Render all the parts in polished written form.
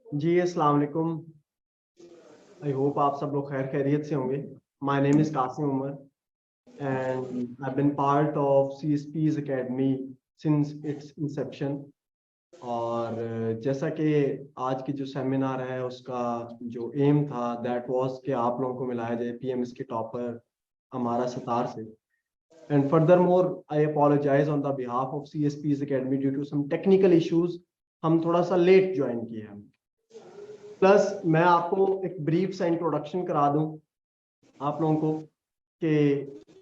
जी अस्सलाम वालेकुम। I hope आप सब लोग खैर खैरियत से होंगे। My name is Kasim Umar and I been part of CSP's academy since its inception. और जैसा कि आज की जो सेमिनार है उसका जो एम था दैट वाज कि आप लोगों को मिलाया जाए PMS के टॉपर हमारा सतार से। And furthermore I apologize on the behalf of CSP's academy due to some technical issues. हम थोड़ा सा लेट ज्वाइन किए हैं। प्लस मैं आपको एक ब्रीफ सा इंट्रोडक्शन करा दूं आप लोगों को कि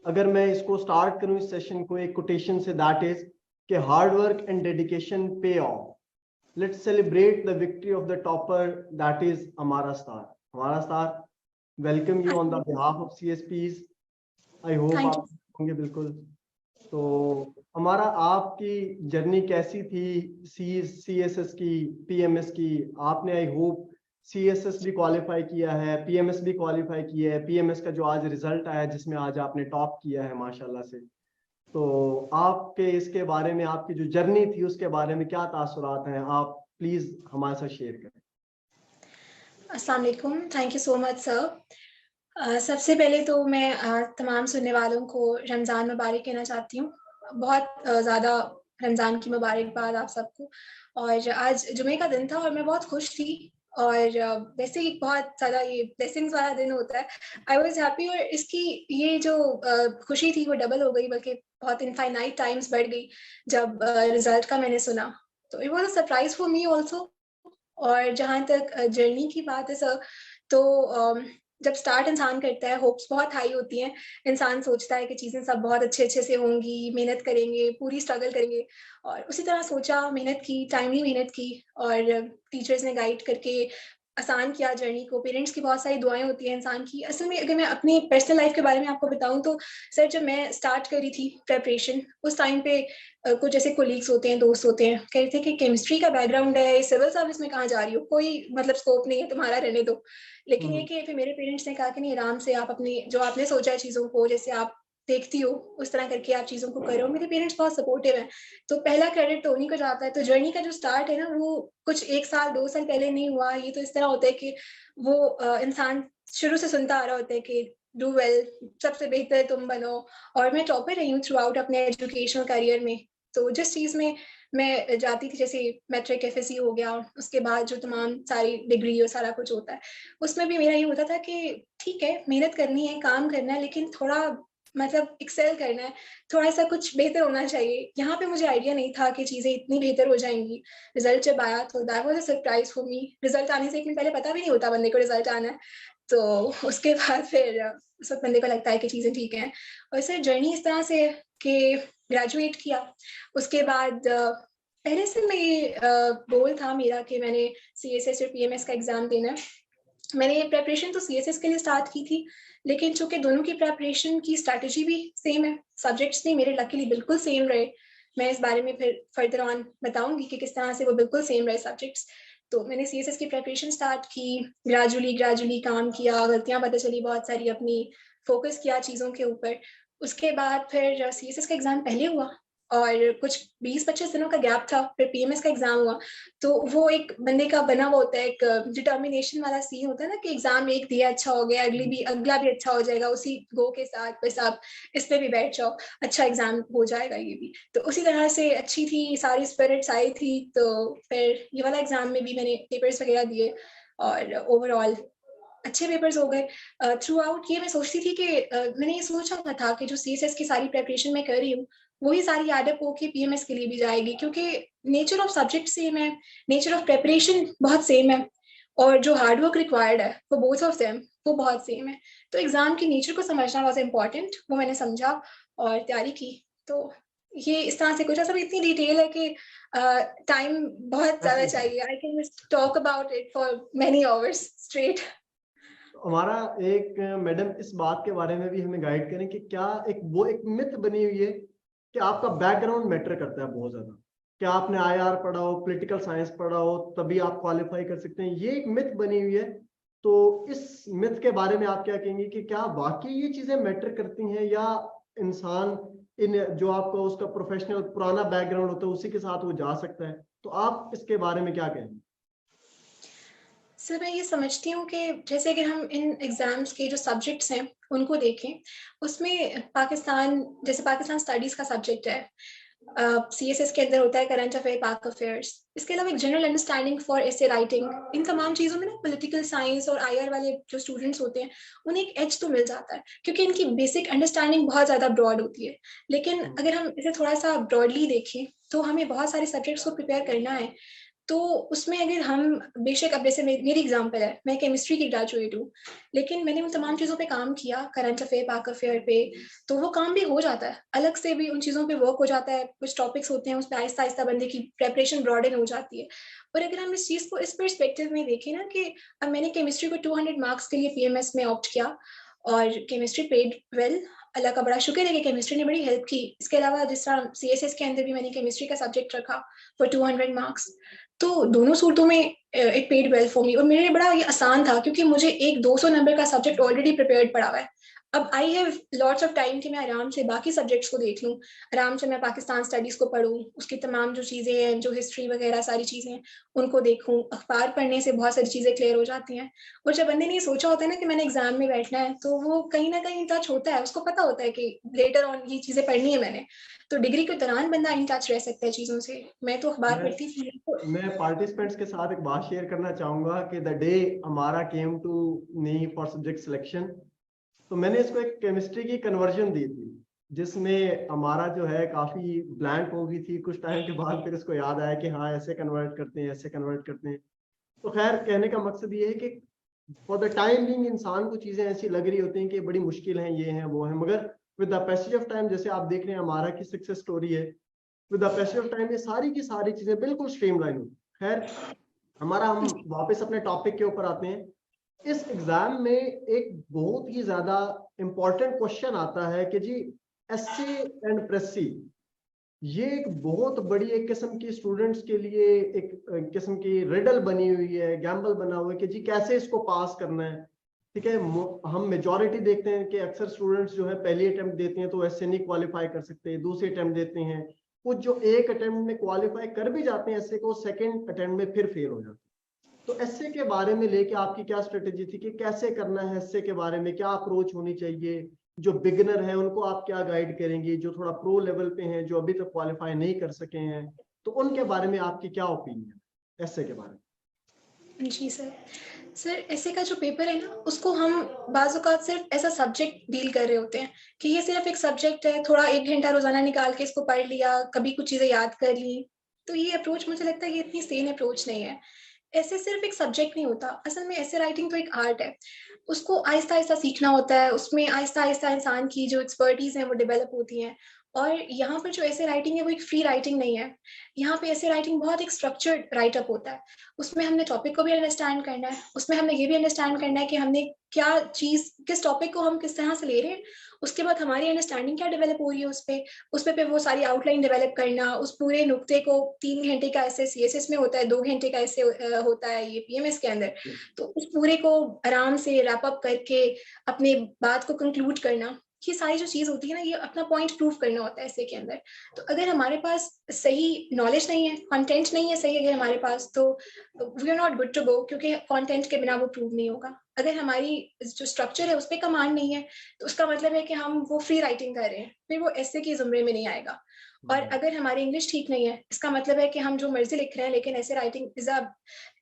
अगर मैं इसको स्टार्ट करूं इस सेशन को एक कोटेशन से, दैट इज कि हार्ड वर्क एंड डेडिकेशन पे of. Let's celebrate the victory of the topper that is हमारा स्टार। हमारा star, welcome you on the behalf of CSP's। I hope thank आप होंगे बिल्कुल। तो हमारा आपकी जर्नी कैसी थी CSS की, PMS की? आपने आई होप CSS भी क्वालिफाई किया है, PMS भी क्वालिफाई किया है। PMS का जो आज रिजल्ट आया जिसमें आज आपने टॉप किया है माशाल्लाह से, तो आपके इसके बारे में, आपकी जो जर्नी थी उसके बारे में क्या तासुरात हैं, आप प्लीज हमारे साथ शेयर करें। अस्सलाम वालेकुम, thank you so much sir. सबसे पहले तो मैं तमाम सुनने वालों को रमज़ान मुबारक कहना चाहती हूँ। बहुत ज़्यादा रमज़ान की मुबारकबाद आप सबको। और आज जुमे का दिन था और मैं बहुत खुश थी। और वैसे ही बहुत ज़्यादा ये ब्लेसिंग्स वाला दिन होता है। आई वाज हैप्पी और इसकी ये जो खुशी थी वो डबल हो गई, बल्कि बहुत इनफाइनाइट टाइम्स बढ़ गई जब रिजल्ट का मैंने सुना। तो it was a surprise for me also. और जहाँ तक जर्नी की बात है सर, तो जब स्टार्ट इंसान करता है होप्स बहुत हाई होती हैं। इंसान सोचता है कि चीज़ें सब बहुत अच्छे अच्छे से होंगी, मेहनत करेंगे, पूरी स्ट्रगल करेंगे। और उसी तरह सोचा, मेहनत की, टाइमली मेहनत की। और टीचर्स ने गाइड करके आसान किया जर्नी को। पेरेंट्स की बहुत सारी दुआएं होती हैं इंसान की। असल में अगर मैं अपनी पर्सनल लाइफ के बारे में आपको बताऊं तो सर, जब मैं स्टार्ट करी थी प्रेपरेशन, उस टाइम पे कुछ ऐसे कोलीग्स होते हैं, दोस्त होते हैं, कह रहे थे कि केमिस्ट्री का बैकग्राउंड है, सिविल सर्विस में कहाँ जा रही हो, कोई मतलब स्कोप नहीं है तुम्हारा, रहने दो। लेकिन ये कि फिर मेरे पेरेंट्स ने कहा कि नहीं, आराम से आप अपनी जो आपने सोचा है चीज़ों को, जैसे आप देखती हो उस तरह करके आप चीज़ों को करो। मेरे पेरेंट्स बहुत सपोर्टिव हैं। तो पहला क्रेडिट तो उन्हीं को जाता है। तो जर्नी का जो स्टार्ट है ना, वो कुछ 1 साल 2 साल पहले नहीं हुआ। ये तो इस तरह होता है कि वो इंसान शुरू से सुनता आ रहा होता है कि डू वेल, सबसे बेहतर तुम बनो। और मैं टॉपर रही हूँ थ्रू आउट अपने एजुकेशनल करियर में। तो जिस चीज़ में मैं जाती थी, जैसे मैट्रिक FSC हो गया, उसके बाद जो तमाम सारी डिग्री और सारा कुछ होता है, उसमें भी मेरा ये होता था कि ठीक है, मेहनत करनी है, काम करना है, लेकिन थोड़ा मतलब एक्सेल करना है, थोड़ा सा कुछ बेहतर होना चाहिए। यहाँ पे मुझे आइडिया नहीं था कि चीज़ें इतनी बेहतर हो जाएंगी। रिजल्ट जब आया तो that was a surprise for me. Result आने से एक दिन पहले पता भी नहीं होता बंदे को रिजल्ट आना है। तो उसके बाद फिर उस वक्त बंदे को लगता है कि चीज़ें ठीक हैं। और सर, जर्नी इस तरह से है कि ग्रेजुएट किया, उसके बाद पहले से मैं ये गोल था मेरा कि मैंने CSS और PMS का एग्ज़ाम देना है। मैंने ये प्रेपरेशन तो CSS के लिए स्टार्ट की थी, लेकिन चूंकि दोनों की प्रेपरेशन की स्ट्रैटेजी भी सेम है, सब्जेक्ट्स भी मेरे लकीली बिल्कुल सेम रहे। मैं इस बारे में फिर फर्दर ऑन बताऊंगी कि किस तरह से वो बिल्कुल सेम रहे सब्जेक्ट्स। तो मैंने CSS की प्रेपरेशन स्टार्ट की, ग्रेजुअली ग्रेजुअली काम किया, गलतियां पता चली बहुत सारी अपनी, फोकस किया चीज़ों के ऊपर। उसके बाद फिर CSS का एग्ज़ाम पहले हुआ और कुछ 20-25 दिनों का गैप था, फिर PMS का एग्ज़ाम हुआ। तो वो एक बंदे का बना हुआ होता है, एक डिटर्मिनेशन वाला सीन होता है ना, कि एग्जाम एक दिया अच्छा हो गया, अगला भी अच्छा हो जाएगा, उसी गो के साथ बस आप इस पे भी बैठ जाओ, अच्छा एग्जाम हो जाएगा ये भी। तो उसी तरह से अच्छी थी, सारी स्पिरिट्स आई थी। तो फिर ये वाला एग्जाम में भी मैंने पेपर्स वगैरह दिए और ओवरऑल अच्छे पेपर्स हो गए। थ्रू आउट ये मैं सोचती थी कि मैंने ये सोचा था कि जो CSS की सारी प्रेपरेशन मैं कर रही हूँ, वही सारी एडअप होके PMS के लिए भी जाएगी, क्योंकि नेचर ऑफ सब्जेक्ट सेम है, नेचर ऑफ प्रेपरेशन बहुत सेम है, और जो हार्ड वर्क रिक्वायर्ड है वो बोथ ऑफ देम वो बहुत सेम है। तो एग्जाम के नेचर को समझना वॉज इम्पॉर्टेंट, वो मैंने समझा और तैयारी की। तो ये इस तरह से कुछ सब इतनी डिटेल है कि टाइम बहुत ज़्यादा चाहिए। I can talk about it for many hours straight. हमारा एक मैडम इस बात के बारे में भी हमें गाइड करें कि क्या एक मिथ बनी हुई है कि आपका बैकग्राउंड मैटर करता है बहुत ज्यादा, कि आपने IR पढ़ा हो, पॉलिटिकल साइंस पढ़ा हो, तभी आप क्वालिफाई कर सकते हैं। ये एक मिथ बनी हुई है। तो इस मिथ के बारे में आप क्या कहेंगे कि क्या वाकई ये चीजें मैटर करती हैं, या इंसान इन जो आपका उसका प्रोफेशनल पुराना बैकग्राउंड होता है उसी के साथ वो जा सकता है? तो आप इसके बारे में क्या कहेंगे? सर मैं ये समझती हूँ कि जैसे अगर हम इन एग्ज़ाम्स के जो सब्जेक्ट्स हैं, उनको देखें, उसमें जैसे पाकिस्तान स्टडीज़ का सब्जेक्ट है, सीएसएस के अंदर होता है करंट अफेयर, पाक अफेयर्स। इसके अलावा एक general understanding for essay writing, इन तमाम चीज़ों में ना पॉलिटिकल साइंस और आईआर वाले जो स्टूडेंट्स होते हैं, उन्हें एक एज तो मिल जाता है, क्योंकि इनकी बेसिक अंडरस्टैंडिंग बहुत ज़्यादा ब्रॉड होती है। लेकिन अगर हम इसे थोड़ा-सा ब्रॉडली देखें, तो हमें बहुत सारे सब्जेक्ट्स को प्रिपेयर करना है, तो उसमें अगर हम बेशक अब जैसे मेरी एग्जांपल है, मैं केमिस्ट्री की ग्रेजुएट हूँ, लेकिन मैंने उन तमाम चीज़ों पे काम किया, करंट अफेयर, पाक अफेयर पे, तो वो काम भी हो जाता है। अलग से भी उन चीज़ों पे वर्क हो जाता है, कुछ टॉपिक्स होते हैं, उस पे आहिस्ता-आहिस्ता बंदे की प्रिपरेशन ब्रॉडेन हो जाती है। और अगर हम इस चीज़ को इस पर्सपेक्टिव में देखें ना कि अब मैंने केमिस्ट्री को 200 मार्क्स के लिए पीएमएस में ऑप्ट किया और केमिस्ट्री पेड वेल, अल्लाह का बड़ा शुक्र है कि केमिस्ट्री ने बड़ी हेल्प की। इसके अलावा जिस तरह सीएसएस के अंदर भी मैंने केमिस्ट्री का सब्जेक्ट रखा फॉर 200 मार्क्स। तो दोनों सूरतों में it paid well for me और मेरे लिए बड़ा ये आसान था, क्योंकि मुझे एक 200 नंबर का सब्जेक्ट ऑलरेडी प्रिपेयर्ड पड़ा हुआ है। अब I have lots of time कि मैं आराम से बाकी सब्जेक्ट्स को देख लूँ, आराम से मैं पाकिस्तान स्टडीज़ को पढूँ, उसकी तमाम जो चीज़ें हैं, जो हिस्ट्री वगैरह सारी चीज़ें हैं, उनको देखूँ। अखबार पढ़ने से बहुत सारी चीज़ें क्लियर हो जाती हैं। और जब बंदे ने ये सोचा होता है ना कि मैंने एग्ज़ाम में बैठना है, तो वो कहीं न कहीं टच होता है, उसको पता होता है कि लेटर ऑन ये चीज़ें पढ़नी है मैंने। तो डिग्री के दौरान बंदा इन टच रह सकता है चीज़ों से। मैं तो अखबार मैं पढ़ती थी। मैं पार्टिसिपेंट्स के साथ एक बात शेयर करना चाहूंगा कि द डे हमारा came to knee for subject selection, तो मैंने इसको एक केमिस्ट्री की कन्वर्जन दी थी, जिसमें हमारा जो है काफी ब्लैंक हो गई थी। कुछ टाइम के बाद फिर इसको याद आया कि हाँ ऐसे कन्वर्ट करते हैं, ऐसे कन्वर्ट करते हैं। तो खैर कहने का मकसद ये है कि फॉर द टाइम बिंग इंसान को चीजें ऐसी लग रही होती हैं कि बड़ी मुश्किल हैं, ये हैं वो हैं, मगर with the passage of time, जैसे आप देख रहे हैं हमारा की सक्सेस स्टोरी है, with the passage of time ये सारी की सारी चीजें बिल्कुल स्ट्रीमलाइन हुई। खैर हमारा हम वापस अपने टॉपिक के ऊपर आते हैं। इस एग्जाम में एक बहुत ही ज्यादा इंपॉर्टेंट क्वेश्चन आता है कि जी एसए एंड प्रेसी, ये एक बहुत बड़ी एक किस्म की स्टूडेंट्स के लिए एक किस्म की रिडल बनी हुई है, गैम्बल बना हुआ है कि जी कैसे इसको पास करना है। ठीक है, हम मेजॉरिटी देखते हैं कि अक्सर स्टूडेंट्स जो है पहली अटेम्प्ट देते हैं तो ऐसे नहीं क्वालिफाई कर सकते, दूसरी अटेम्प्ट देते हैं, कुछ जो एक अटेम्प्ट में क्वालिफाई कर भी जाते हैं ऐसे को सेकंड अटेम्प्ट में फिर फेल हो जाते हैं। तो एसए के बारे में लेके आपकी क्या स्ट्रेटेजी थी कि कैसे करना है, एसए के बारे में क्या अप्रोच होनी चाहिए, जो बिगिनर है उनको आप क्या गाइड करेंगे, जो थोड़ा प्रो लेवल पे हैं, जो अभी तक क्वालिफाई नहीं कर सके हैं, तो उनके बारे में आपकी क्या ओपिनियन है एसए के बारे में? जी सर। सर ऐसे का जो पेपर है ना, उसको हम बाज़ औक़ात सिर्फ़ एज़ अ सब्जेक्ट डील कर रहे होते हैं कि ये सिर्फ़ एक सब्जेक्ट है, थोड़ा 1 घंटा रोज़ाना निकाल के इसको पढ़ लिया, कभी कुछ चीज़ें याद कर ली। तो ये अप्रोच मुझे लगता है ये इतनी सेम अप्रोच नहीं है। ऐसे सिर्फ़ एक सब्जेक्ट नहीं होता, असल में ऐसे राइटिंग तो एक आर्ट है। उसको आहिस्ता-आहिस्ता सीखना होता है, उसमें आहिस्ता-आहिस्ता इंसान की जो एक्सपर्टीज़ हैं वो डेवलप होती हैं। और यहाँ पर जो ऐसे राइटिंग है वो एक फ्री राइटिंग नहीं है। यहाँ पे ऐसे राइटिंग बहुत एक स्ट्रक्चर्ड राइट अप होता है। उसमें हमने टॉपिक को भी अंडरस्टैंड करना है, उसमें हमने ये भी अंडरस्टैंड करना है कि हमने क्या चीज़ किस टॉपिक को हम किस तरह से ले रहे हैं, उसके बाद हमारी अंडरस्टैंडिंग क्या डेवलप हो रही है उस पे फिर वो सारी आउटलाइन डेवलप करना, उस पूरे नुक्ते को 3 घंटे का ऐसे सीएसएस में होता है, 2 घंटे का ऐसे होता है ये पीएमएस के अंदर। तो उस पूरे को आराम से रैप अप करके अपनी बात को कंक्लूड करना, ये सारी जो चीज़ होती है ना, ये अपना पॉइंट प्रूव करना होता है ऐसे के अंदर। तो अगर हमारे पास सही नॉलेज नहीं है, कंटेंट नहीं है सही अगर हमारे पास, तो we are not good to go, क्योंकि कंटेंट के बिना वो प्रूव नहीं होगा। अगर हमारी जो स्ट्रक्चर है उस पे कमांड नहीं है, तो उसका मतलब है कि हम वो फ्री राइटिंग कर रहे हैं, फिर वो ऐसे के ज़ुमरे में नहीं आएगा। और अगर हमारी इंग्लिश ठीक नहीं है, इसका मतलब है कि हम जो मर्ज़ी लिख रहे हैं, लेकिन ऐसे writing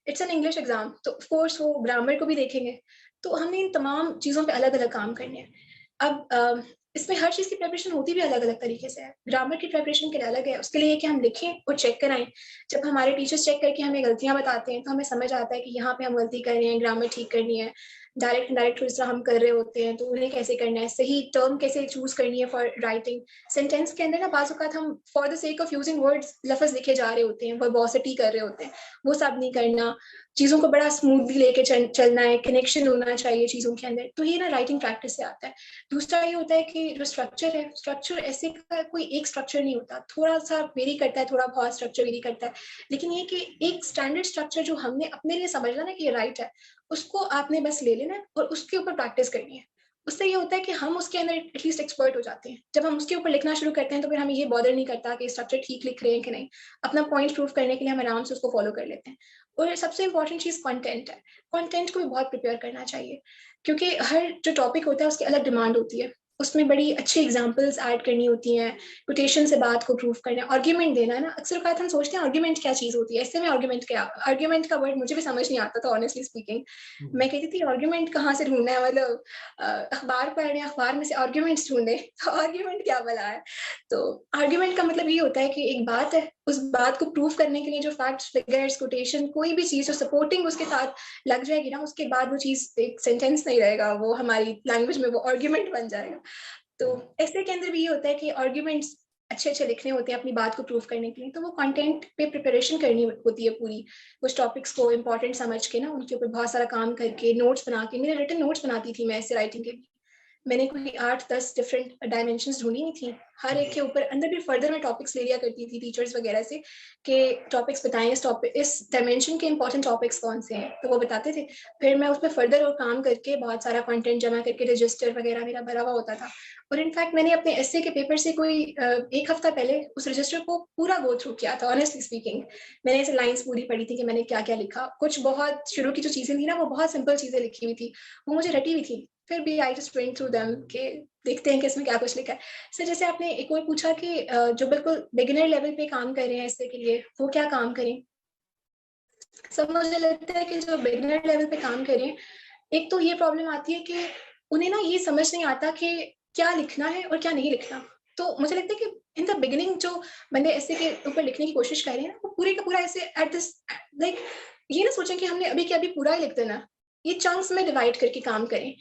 it's an English exam, तो ऑफ कोर्स वो ग्रामर को भी देखेंगे। तो हमें इन तमाम चीज़ों पे अलग-अलग काम करने हैं। अब इसमें हर चीज़ की प्रिपरेशन होती भी अलग-अलग तरीके से है। ग्रामर की प्रिपरेशन के लिए अलग है, उसके लिए कि हम लिखें और चेक कराएँ। जब हमारे टीचर्स चेक करके हमें गलतियाँ बताते हैं, तो हमें समझ आता है कि यहाँ पे हम गलती कर रहे हैं, ग्रामर ठीक करनी है। डायरेक्ट इनडायरेक्ट जिस तरह हम कर रहे होते हैं, तो उन्हें कैसे करना है, सही टर्म कैसे चूज़ करनी है फॉर राइटिंग। सेंटेंस के अंदर ना बाज़ औक़ात हम for the sake of using words लफ़्ज़ लिखे जा रहे होते हैं, वर्बोसिटी कर रहे होते हैं, वो सब नहीं करना। चीज़ों को बड़ा स्मूथली लेके चलना है, कनेक्शन होना चाहिए चीज़ों के अंदर, तो ये ना राइटिंग प्रैक्टिस से आता है। दूसरा ये होता है कि जो स्ट्रक्चर है, स्ट्रक्चर ऐसे का कोई एक स्ट्रक्चर नहीं होता, थोड़ा-सा वेरी करता है, थोड़ा बहुत स्ट्रक्चर वेरी करता है। लेकिन ये कि एक स्टैंडर्ड स्ट्रक्चर जो हमने अपने लिए समझना ना कि ये राइट है, उसको आपने बस ले लेना है और उसके ऊपर प्रैक्टिस करनी है। उससे ये होता है कि हम उसके अंदर एटलीस्ट एक्सपर्ट हो जाते हैं। जब हम उसके ऊपर लिखना शुरू करते हैं, तो फिर हमें ये बॉदर नहीं करता कि स्ट्रक्चर ठीक लिख रहे हैं कि नहीं। अपना पॉइंट प्रूव करने के लिए हम आराम से उसको फॉलो कर लेते हैं। और सबसे इम्पोर्टेंट चीज़ कंटेंट है। कंटेंट को भी बहुत प्रिपेयर करना चाहिए, क्योंकि हर जो टॉपिक होता है उसकी अलग डिमांड होती है। उसमें बड़ी अच्छी एग्जांपल्स ऐड करनी होती हैं, कोटेशन से बात को प्रूव करना है, आर्गुमेंट देना है ना। अक्सर औक़ात हम सोचते हैं आर्गुमेंट क्या चीज़ होती है, ऐसे में आर्गुमेंट क्या? आर्गुमेंट का वर्ड मुझे भी समझ नहीं आता था ऑनेस्टली स्पीकिंग। मैं कहती थी आर्गुमेंट कहाँ से ढूँढना है, मतलब अखबार पढ़ रहे हैं, अखबार में से आर्गुमेंट्स ढूँढें, तो आर्गुमेंट क्या भला है? तो आर्गुमेंट का मतलब ये होता है कि एक बात है, उस बात को प्रूव करने के लिए जो फैक्ट्स, फिगर्स, कोटेशन, कोई भी चीज़ जो सपोर्टिंग उसके साथ लग जाएगी ना, उसके बाद वो चीज़ एक सेंटेंस नहीं रहेगा, वो हमारी लैंग्वेज में वो आर्गुमेंट बन जाएगा। तो ऐसे के अंदर भी ये होता है कि आर्गुमेंट्स अच्छे-अच्छे लिखने होते हैं अपनी बात को प्रूव करने के लिए, तो वो कंटेंट पे प्रिपरेशन करनी होती है पूरी। कुछ टॉपिक्स को इम्पोर्टेंट समझ के ना, उनके ऊपर बहुत सारा काम करके, नोट्स बना के, मेरे रिटन नोट्स बनाती थी मैं ऐसे राइटिंग के लिए। मैंने कोई 8-10 डिफरेंट डायमेंशंस ढूँढी हुई थी। हर एक के ऊपर अंदर भी फर्दर मैं टॉपिक्स ले लिया करती थी टीचर्स वगैरह से, कि टॉपिक्स बताएँ, इस डायमेंशन के इम्पोर्टेंट टॉपिक्स कौन से हैं, तो वो बताते थे। फिर मैं उसपे फर्दर और काम करके बहुत सारा कंटेंट जमा करके रजिस्टर वगैरह मेरा भरा हुआ होता था। और इनफैक्ट मैंने अपने एस्से के पेपर से कोई 1 हफ्ता पहले उस रजिस्टर को पूरा गो थ्रू किया था ऑनेस्टली स्पीकिंग। मैंने ऐसे लाइन्स पूरी पढ़ी थी कि मैंने क्या-क्या लिखा। कुछ बहुत शुरू की जो चीज़ें थी ना, वो बहुत सिंपल चीज़ें लिखी हुई थी, वो मुझे रटी हुई थी। फिर भी I just went through them कि देखते हैं कि इसमें क्या कुछ लिखा है। सर, जैसे आपने एक और पूछा कि जो बिल्कुल बिगिनर लेवल पे काम कर रहे हैं एस्से के लिए, वो क्या काम करें? सब मुझे लगता है कि जो बिगिनर लेवल पे काम कर रहे हैं, एक तो ये प्रॉब्लम आती है कि उन्हें ना ये समझ नहीं आता कि क्या लिखना है और क्या नहीं लिखना। तो मुझे लगता है कि इन द बिगिनिंग जो बंदे ऐसे के ऊपर लिखने की कोशिश कर रहे हैं ना, वो पूरे का पूरा ऐसे एट दिस लाइक ये ना सोचें कि हमने अभी के अभी पूरा ही लिख देना। ये चंक्स में डिवाइड करके काम करें।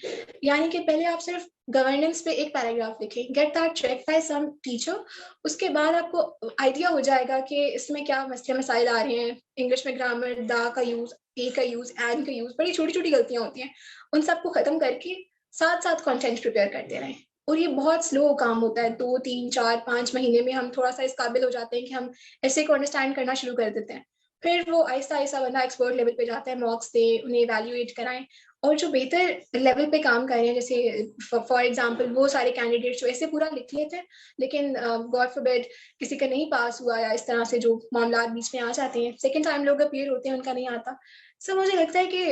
यानी कि पहले आप सिर्फ गवर्नेंस पे एक पैराग्राफ लिखें, get that check by some teacher. उसके बाद आपको आइडिया हो जाएगा कि इसमें क्या मसले मसाइल आ रहे हैं। इंग्लिश में ग्रामर, दा का यूज़, ए का यूज़, एंड का यूज़, बड़ी छोटी-छोटी गलतियाँ होती हैं। उन सबको खत्म करके साथ-साथ कंटेंट प्रिपेयर करते रहें। और ये बहुत स्लो काम होता है, 2, 3, 4, 5 महीने में हम थोड़ा-सा इस काबिल हो जाते हैं कि हम ऐसे को अंडरस्टैंड करना शुरू कर देते हैं। फिर वो आहिस्ता-आहिस्ता बंदा एक्सपर्ट लेवल पे जाता है, मॉक्स दें, उन्हें इवैल्यूएट कराएँ। और जो बेहतर लेवल पे काम कर रहे हैं, जैसे फॉर एग्ज़ाम्पल वो सारे कैंडिडेट्स जो ऐसे पूरा लिख लेते हैं, लेकिन गॉड फ़ॉरबिड किसी का नहीं पास हुआ या इस तरह से जो मामलात बीच में आ जाते हैं, सेकंड टाइम लोग अपीयर होते हैं, उनका नहीं आता। सो मुझे लगता है कि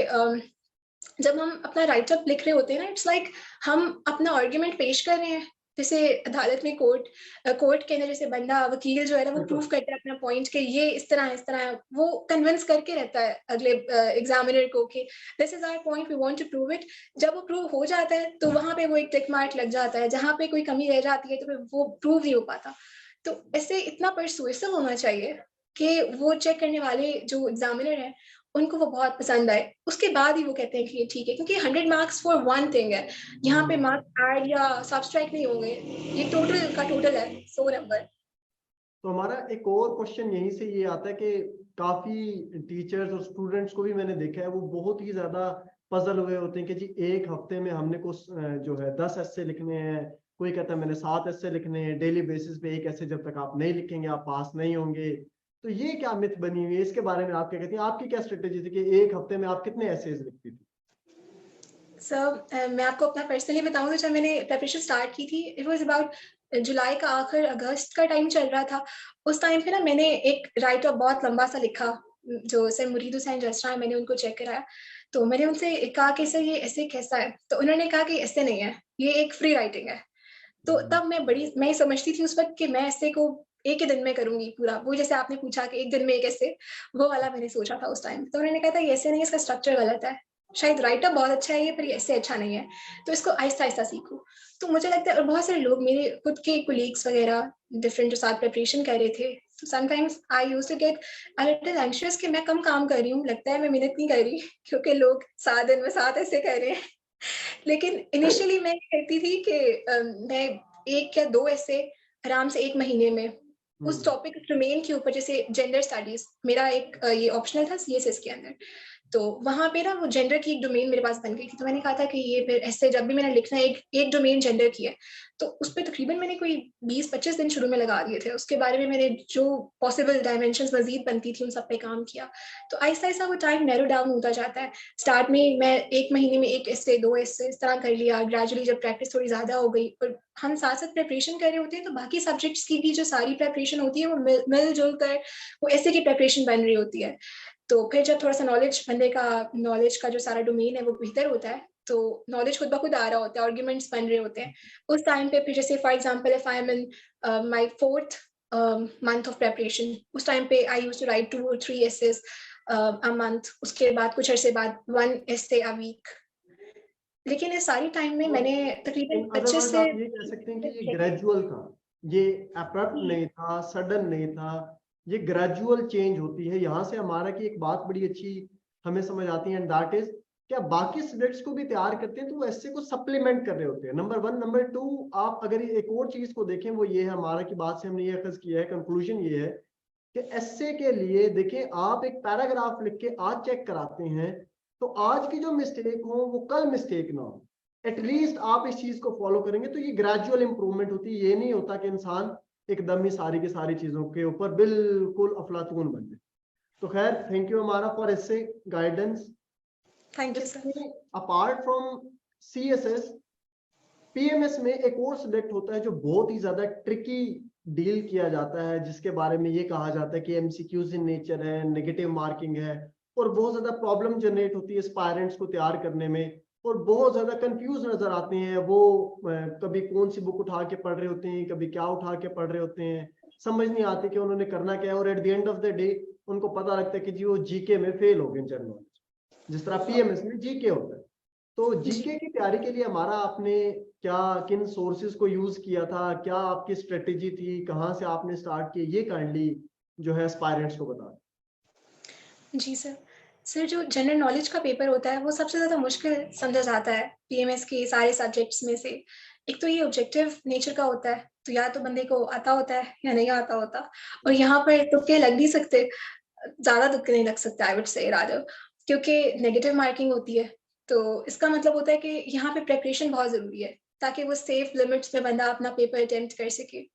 जब हम अपना राइट अप लिख रहे होते हैं ना, इट्स लाइक हम अपना आर्गुमेंट पेश कर रहे हैं। जैसे अदालत में कोर्ट के अंदर जैसे बंदा वकील जो है ना, वो बिल्कुल। प्रूव करता है अपना पॉइंट कि ये इस तरह है। वो कन्विंस करके रहता है अगले एग्जामिनर को कि this is our point, we want to prove it. जब वो प्रूव हो जाता है तो वहां पे वो एक टिक मार्क लग जाता है। जहां पे कोई कमी रह जाती है तो फिर वो प्रूव नहीं हो पाता। तो ऐसे इतना परसुएसिव होना चाहिए कि वो चेक करने वाले जो एग्जामिनर है, उनको वो बहुत पसंद आए। उसके बाद ही वो कहते हैं कि ये ठीक है, क्योंकि 100 मार्क्स फॉर वन थिंग है। यहाँ पे मार्क्स ऐड या सब्सट्रैक्ट नहीं होंगे। ये टोटल का टोटल है, 100 नंबर। तो हमारा एक और क्वेश्चन यहीं से ये आता है कि काफी टीचर्स और स्टूडेंट्स को भी मैंने देखा है, वो बहुत ही ज्यादा पजल हुए होते हैं कि जी एक हफ्ते में हमने कुछ जो है 10 ऐसे लिखने हैं। कोई कहता है मैंने 7 ऐसे लिखने हैं। डेली बेसिस पे एक ऐसे जब तक आप नहीं लिखेंगे आप पास नहीं होंगे। तो ये क्या मिथ बनी हुई है, इसके बारे में आप क्या कहती हैं? आपकी क्या स्ट्रेटेजी थी कि एक हफ्ते में आप कितने ऐसेज लिखती थी? मैं आपको अपना पर्सनली बताऊँ तो जब मैंने प्रिपरेशन स्टार्ट की थी, इट वाज़ अबाउट जुलाई का आखिर, अगस्त का टाइम चल रहा था। उस टाइम पे ना मैंने एक राइट अप बहुत लंबा-सा लिखा, जो सर मुरीद हुसैन रस्रा हैं, मैंने उनको चेक कराया। तो मैंने उनसे कहा कि सर ये ऐसे कैसा है? तो उन्होंने कहा कि ऐसे नहीं है, ये एक फ्री राइटिंग है। तो तब मैं ये समझती थी उस वक़्त कि मैं ऐसे को एक ही दिन में करूँगी पूरा। वो जैसे आपने पूछा कि एक दिन में एक ऐसे, वो वाला मैंने सोचा था उस टाइम। तो उन्होंने कहा था ये ऐसे नहीं है, इसका स्ट्रक्चर गलत है। शायद राइट-अप बहुत अच्छा है ये, पर ये ऐसे अच्छा नहीं है। तो इसको आहिस्ता-आहिस्ता सीखो। तो मुझे लगता है, और बहुत सारे लोग मेरे खुद के कोलीग्स वगैरह डिफरेंट जो साथ प्रिपरेशन कर रहे थे, तो sometimes I used to get a little anxious कि मैं कम काम कर रही हूँ, लगता है मैं मेहनत नहीं कर रही क्योंकि लोग 7 दिन में 7 ऐसे कर रहे हैं। लेकिन इनिशियली मैं ये कहती थी कि मैं 1 या 2 ऐसे आराम से 1 महीने में उस टॉपिक डोमेन के ऊपर, जैसे जेंडर स्टडीज़ मेरा एक ये ऑप्शनल था सीएसएस के अंदर। तो वहाँ पे ना वो जेंडर की एक डोमेन मेरे पास बन गई थी। तो मैंने कहा था कि ये फिर ऐसे जब भी मैंने लिखना है, एक डोमेन जेंडर की है, तो उस पे तकरीबन मैंने कोई 20-25 दिन शुरू में लगा दिए थे। उसके बारे में मैंने जो पॉसिबल डायमेंशंस मज़ीद बनती थी, उन सब पे काम किया। तो आहिस्ता-आहिस्ता वो टाइम नैरो डाउन होता जाता है। स्टार्ट में मैं 1 महीने में 1 एस्से, 2 एस्से इस तरह कर लिया। ग्रेजुअली जब प्रैक्टिस थोड़ी ज़्यादा हो गई और हम साथ-साथ प्रिपरेशन कर रहे होते हैं, तो बाकी सब्जेक्ट्स की भी जो सारी प्रिपरेशन होती है, वो मिल-जुल कर वो एस्से की प्रिपरेशन बन रही होती है। तो फिर जब थोड़ा सा बंदे का नॉलेज का जो सारा डोमेन है वो बेहतर होता है, तो नॉलेज खुद ब खुद आ रहा होता है, आर्ग्यूमेंट्स बन रहे होते हैं उस टाइम पे। फिर जैसे for example if I am in my fourth month of preparation, उस टाइम पे I used to write 2 or 3 essays a month, उसके बाद कुछ अरसे बाद 1 essay a week। लेकिन इस सारी टाइम में मैंने तकरीबन इन 25 अदरवर्ड से आप ये कह सकते हैं कि ये ग्रेजुअल था, ये अब्रप्ट नहीं था, सडन नहीं था, ये ग्रेजुअल चेंज होती है। यहाँ से हमारा की एक बात बड़ी अच्छी हमें समझ आती है, एंड दैट इज क्या बाकी सब्जेक्ट्स को भी तैयार करते हैं तो वो ऐसे को सप्लीमेंट कर रहे होते हैं, नंबर 1। नंबर 2, आप अगर एक और चीज को देखें वो ये है, हमारा की बात से हमने ये अखज किया है, कंक्लूजन ये है कि एस्से के लिए देखें, आप एक पैराग्राफ लिख के आज चेक कराते हैं तो आज की जो मिस्टेक हो वो कल मिस्टेक ना हो। एटलीस्ट आप इस चीज को फॉलो करेंगे तो ये ग्रेजुअल इंप्रूवमेंट होती है। ये नहीं होता कि इंसान एकदम ही सारी की सारी चीजों के ऊपर बिल्कुल अफलातून बन जाए। तो खैर, थैंक यू हमारा for essay guidance. Thank you sir. Apart from CSS, PMS में एक और सब्जेक्ट होता है जो बहुत ही ज्यादा ट्रिकी डील किया जाता है, जिसके बारे में ये कहा जाता है कि MCQs इन नेचर है, नेगेटिव मार्किंग है, और बहुत ज्यादा प्रॉब्लम जनरेट होती है एस्पायरेंट्स को तैयार करने में, और बहुत ज्यादा कंफ्यूज नजर आते हैं वो। कभी कौन सी बुक उठा के पढ़ रहे होते हैं, कभी क्या उठा के पढ़ रहे होते हैं, समझ नहीं आती कि उन्होंने करना क्या है, और at the end of the day उनको पता लगता है कि जी वो जीके में फेल हो गए जनरल नॉलेज, जिस तरह PMS में जीके होता है। तो जीके की तैयारी के लिए हमारा आपने क्या किन सोर्सेज को यूज किया था, क्या आपकी स्ट्रेटेजी थी, कहाँ से आपने स्टार्ट किया, ये काइंडली जो है एस्पायरेंट्स को बता दें। जी सर। सर जो जनरल नॉलेज का पेपर होता है वो सबसे ज़्यादा मुश्किल समझा जाता है PMS के सारे सब्जेक्ट्स में से। एक तो ये ऑब्जेक्टिव नेचर का होता है, तो या तो बंदे को आता होता है या नहीं आता होता, और यहाँ पर तुक्के लग नहीं सकते, ज़्यादा तुक्के नहीं लग सकते आई वुड से रादर, क्योंकि नेगेटिव मार्किंग होती है। तो इसका मतलब होता है कि यहाँ पे प्रिपरेशन बहुत ज़रूरी है ताकि वो सेफ लिमिट्स में बंदा अपना पेपर अटेम्प्ट कर सके।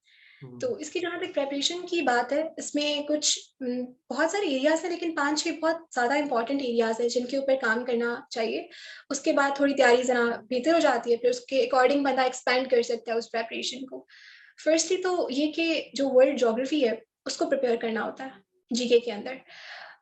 तो इसकी जहाँ तक प्रेपरेशन की बात है, इसमें कुछ बहुत सारे एरियाज हैं, लेकिन 5-6 बहुत ज़्यादा इंपॉर्टेंट एरियाज हैं जिनके ऊपर काम करना चाहिए। उसके बाद थोड़ी तैयारी ज़रा बेहतर हो जाती है, फिर उसके अकॉर्डिंग बंदा एक्सपेंड कर सकता है उस प्रेपरेशन को। फर्स्टली तो ये कि जो वर्ल्ड ज्योग्राफी है उसको प्रिपेयर करना होता है जीके के अंदर।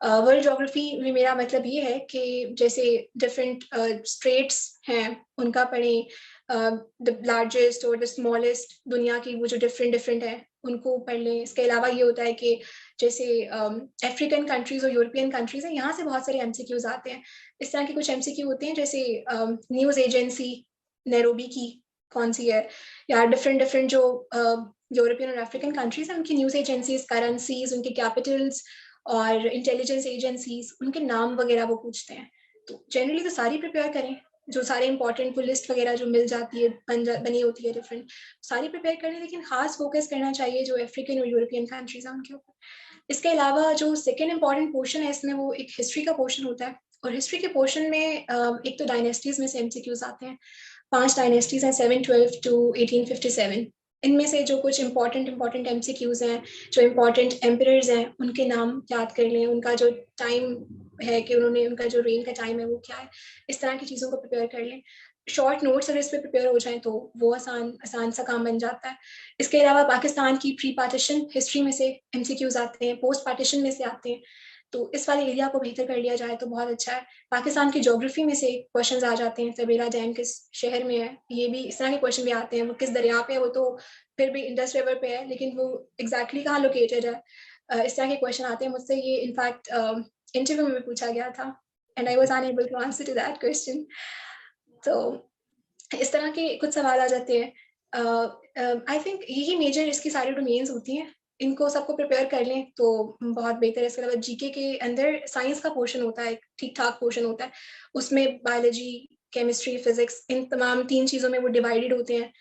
वर्ल्ड ज्योग्राफी में मेरा मतलब ये है कि जैसे डिफरेंट स्ट्रेट्स हैं उनका पढ़ें, द लार्जेस्ट और द स्मॉलेस्ट दुनिया की वो जो डिफरेंट है उनको पढ़ लें। इसके अलावा ये होता है कि जैसे अफ्रीकन कंट्रीज और यूरोपियन कंट्रीज हैं, यहाँ से बहुत सारे MCQs आते हैं। इस तरह के कुछ MCQ होते हैं, जैसे न्यूज़ एजेंसी नैरोबी की कौन सी है, या डिफरेंट जो यूरोपियन और अफ्रीकन कंट्रीज हैं उनकी न्यूज़ एजेंसीज, करेंसीज, उनके कैपिटल्स और इंटेलिजेंस एजेंसीज, उनके नाम वगैरह वो पूछते हैं। तो जनरली तो सारी प्रिपेयर करें, जो सारे इंपॉर्टेंट वो लिस्ट वगैरह जो मिल जाती है बनी होती है डिफरेंट, सारी प्रिपेयर करनी, लेकिन खास फोकस करना चाहिए जो अफ्रीकन और यूरोपियन कंट्रीज हैं उनके ऊपर। इसके अलावा जो सेकेंड इंपॉर्टेंट पोर्शन है इसमें वो एक हिस्ट्री का पोर्शन होता है, और हिस्ट्री के पोर्शन में एक तो डायनेस्टीज में से MCQs आते हैं। 5 डायनेस्टीज हैं, 712 to 1857। इनमें से जो कुछ इंपॉर्टेंट MCQs हैं, जो इंपॉर्टेंट एम्परर्स हैं उनके नाम याद कर लें, उनका जो टाइम है कि उन्होंने उनका जो रेन का टाइम है वो क्या है, इस तरह की चीज़ों को प्रिपेयर कर लें। शॉर्ट नोट्स अगर इस पर प्रिपेयर हो जाए तो वो आसान सा काम बन जाता है। इसके अलावा पाकिस्तान की प्री पार्टीशन हिस्ट्री में से MCQs आते हैं, पोस्ट पार्टीशन में से आते हैं, तो इस वाले एरिया को बेहतर कर लिया जाए तो बहुत अच्छा है। पाकिस्तान की ज्योग्राफी में से क्वेश्चंस आ जाते हैं, तबेला डैम किस शहर में है, ये भी इस तरह के क्वेश्चन भी आते हैं। वो किस दरिया पे है, वो तो फिर भी इंडस रिवर पे है, लेकिन वो एग्जैक्टली कहाँ लोकेटेड है, इस तरह के क्वेश्चन आते हैं। मुझसे ये इनफैक्ट इंटरव्यू में भी पूछा गया था, and I was unable to answer to that question. तो इस तरह के कुछ सवाल आ जाते हैं। आई थिंक यही मेजर इसकी सारी डोमेन्स होती हैं, इनको सबको प्रिपेयर कर लें तो बहुत बेहतर है। इसके अलावा जीके के अंदर साइंस का पोर्शन होता है, ठीक ठाक पोर्शन होता है, उसमें बायोलॉजी, केमिस्ट्री, फिजिक्स, इन तमाम 3 चीज़ों में वो डिवाइडेड होते हैं।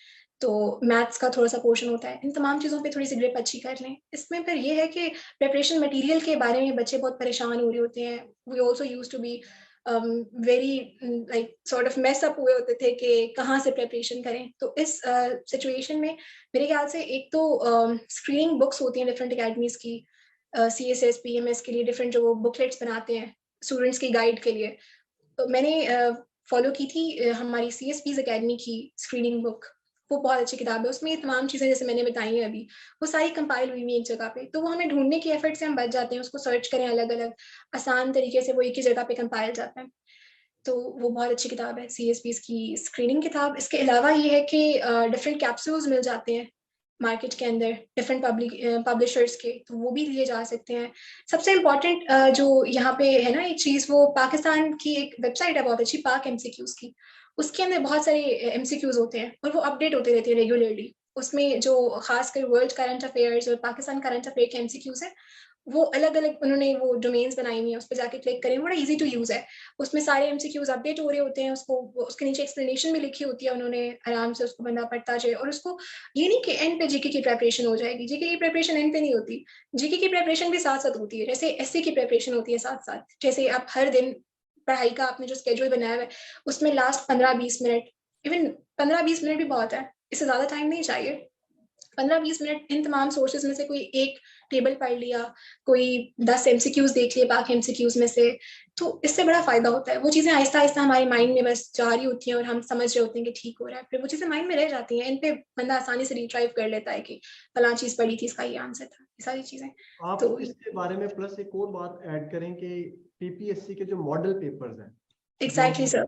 तो मैथ्स का थोड़ा सा पोर्शन होता है। इन तमाम चीज़ों पे थोड़ी सी ग्रिप अच्छी कर लें। इसमें फिर ये है कि प्रिपरेशन मटेरियल के बारे में बच्चे बहुत परेशान हो रहे होते हैं। We also used to be very like sort of mess up हुए होते थे कि कहाँ से प्रिपरेशन करें। तो इस सिचुएशन में मेरे ख्याल से एक तो स्क्रीनिंग बुक्स होती हैं डिफरेंट अकेडमीज की, CSS PMS के लिए डिफरेंट जो वो बुकलेट्स बनाते हैं स्टूडेंट्स की गाइड के लिए। तो मैंने फॉलो की थी हमारी CSP's अकेडमी की स्क्रीनिंग बुक, वो बहुत अच्छी किताब है। उसमें ये तमाम चीज़ें जैसे मैंने बताई हैं अभी, वो सारी कंपाइल हुई हुई एक जगह पे, तो वो हमें ढूंढने की एफर्ट से हम बच जाते हैं, उसको सर्च करें अलग अलग, आसान तरीके से वो एक ही जगह पे कंपाइल जाता है। तो वो बहुत अच्छी किताब है, CSPs की स्क्रीनिंग किताब। इसके अलावा ये है कि डिफरेंट कैप्सूल्स मिल जाते हैं मार्केट के अंदर डिफरेंट पब्लिशर्स के, तो वो भी लिए जा सकते हैं। सबसे इम्पोर्टेंट जो यहाँ पे है ना एक चीज़, वो पाकिस्तान की एक वेबसाइट है बहुत अच्छी, पाक MCQs की। उसके अंदर बहुत सारे MCQs होते हैं और वो अपडेट होते रहते हैं रेगुलरली। उसमें जो खासकर वर्ल्ड करंट अफेयर्स और पाकिस्तान करंट अफेयर के MCQs है, वो अलग अलग उन्होंने वो डोमेन्स बनाई हुई है, उस पर जाके क्लिक करें, बड़ा इजी टू यूज है। उसमें सारे MCQs अपडेट हो रहे होते हैं, उसको उसके नीचे एक्सप्लेनेशन भी लिखी होती है, उन्होंने आराम से उसको बंदा पढ़ता जाए। और उसको ये नहीं कि एंड पे जीके की प्रेपरेशन हो जाएगी, जीके की प्रेपरेशन एंड पे नहीं होती, जीके की प्रेपरेशन भी साथ साथ होती है। जैसे SC की प्रेपरेशन होती है साथ साथ, जैसे आप हर दिन पढ़ाई का आपने जो स्केड्यूल बनाया हुआ है, उसमें लास्ट 15-20 मिनट, इवन 15-20 मिनट भी बहुत है, इससे ज्यादा टाइम नहीं चाहिए। 15-20 मिनट इन तमाम सोर्सेज में से कोई एक टेबल पढ़ लिया, कोई 10 MCQs देख लिए बाकी MCQs में से, तो इससे बड़ा फायदा होता है। वो चीजें आहिस्ता आहिस्ता हमारे माइंड में बस जा रही होती हैं और हम समझ रहे होते हैं कि ठीक हो रहा है, फिर वो चीजें माइंड में रह जाती हैं। इन पे बंदा आसानी से रिट्राइव कर लेता है कि फलां चीज पढ़ी थी, इसका ये आंसर था, ये सारी चीजें। आप तो इसके बारे में प्लस एक और बात ऐड करें कि PPSC के जो मॉडल पेपर्स हैं जो एग्जैक्टली सर,